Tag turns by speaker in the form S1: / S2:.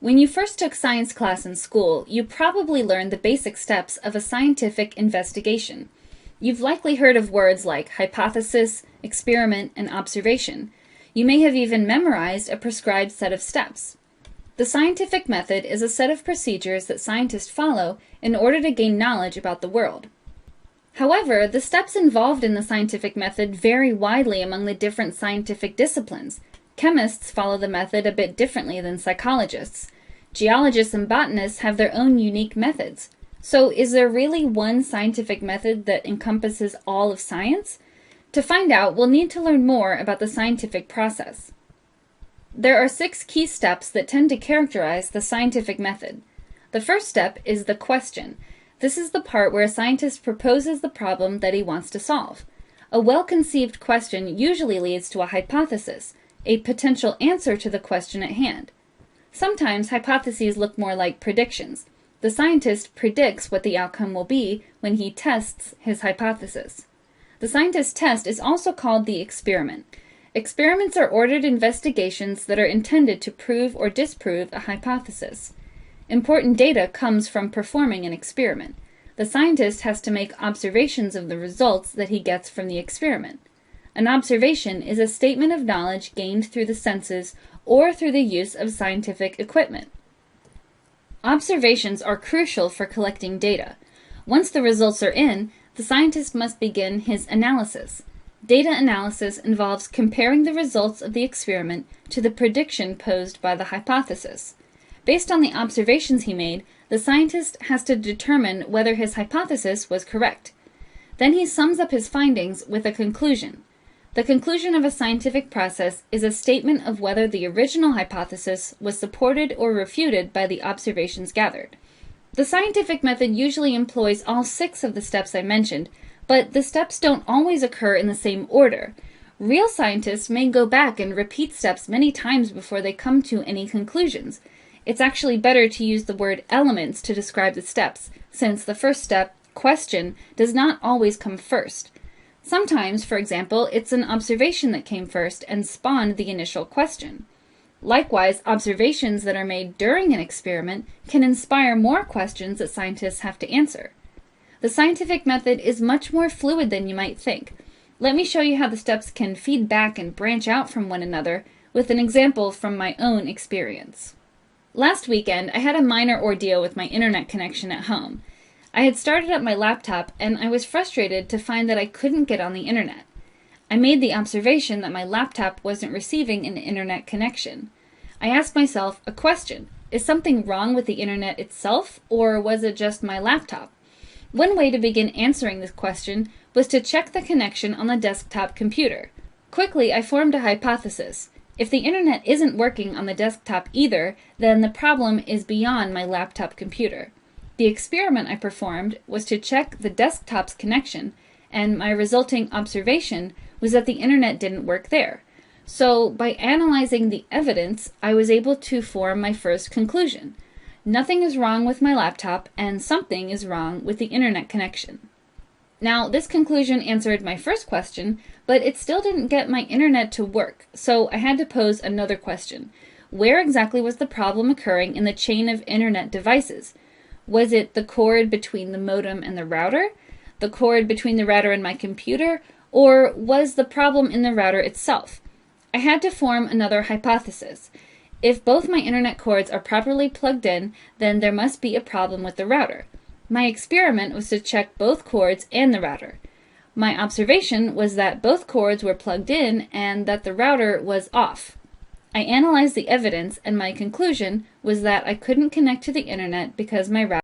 S1: When you first took science class in school, you probably learned the basic steps of a scientific investigation. You've likely heard of words like hypothesis, experiment, and observation. You may have even memorized a prescribed set of steps. The scientific method is a set of procedures that scientists follow in order to gain knowledge about the world. However, the steps involved in the scientific method vary widely among the different scientific disciplines. Chemists follow the method a bit differently than psychologists. Geologists and botanists have their own unique methods. So is there really one scientific method that encompasses all of science? To find out, we'll need to learn more about the scientific process. There are 6 key steps that tend to characterize the scientific method. The first step is the question. This is the part where a scientist proposes the problem that he wants to solve. A well-conceived question usually leads to a hypothesis, a potential answer to the question at hand. Sometimes hypotheses look more like predictions. The scientist predicts what the outcome will be when he tests his hypothesis. The scientist's test is also called the experiment. Experiments are ordered investigations that are intended to prove or disprove a hypothesis. Important data comes from performing an experiment. The scientist has to make observations of the results that he gets from the experiment. An observation is a statement of knowledge gained through the senses or through the use of scientific equipment. Observations are crucial for collecting data. Once the results are in, the scientist must begin his analysis. Data analysis involves comparing the results of the experiment to the prediction posed by the hypothesis. Based on the observations he made, the scientist has to determine whether his hypothesis was correct. Then he sums up his findings with a conclusion. The conclusion of a scientific process is a statement of whether the original hypothesis was supported or refuted by the observations gathered. The scientific method usually employs all 6 of the steps I mentioned, but the steps don't always occur in the same order. Real scientists may go back and repeat steps many times before they come to any conclusions. It's actually better to use the word elements to describe the steps, since the first step, question, does not always come first. Sometimes, for example, it's an observation that came first and spawned the initial question. Likewise, observations that are made during an experiment can inspire more questions that scientists have to answer. The scientific method is much more fluid than you might think. Let me show you how the steps can feed back and branch out from one another with an example from my own experience. Last weekend, I had a minor ordeal with my internet connection at home. I had started up my laptop and I was frustrated to find that I couldn't get on the internet. I made the observation that my laptop wasn't receiving an internet connection. I asked myself a question. Is something wrong with the internet itself, or was it just my laptop? One way to begin answering this question was to check the connection on the desktop computer. Quickly, I formed a hypothesis. If the internet isn't working on the desktop either, then the problem is beyond my laptop computer. The experiment I performed was to check the desktop's connection, and my resulting observation was that the internet didn't work there. So, by analyzing the evidence, I was able to form my first conclusion. Nothing is wrong with my laptop, and something is wrong with the internet connection. Now, this conclusion answered my first question, but it still didn't get my internet to work, so I had to pose another question. Where exactly was the problem occurring in the chain of internet devices? Was it the cord between the modem and the router? The cord between the router and my computer? Or was the problem in the router itself? I had to form another hypothesis. If both my internet cords are properly plugged in, then there must be a problem with the router. My experiment was to check both cords and the router. My observation was that both cords were plugged in and that the router was off. I analyzed the evidence and my conclusion was that I couldn't connect to the internet because my router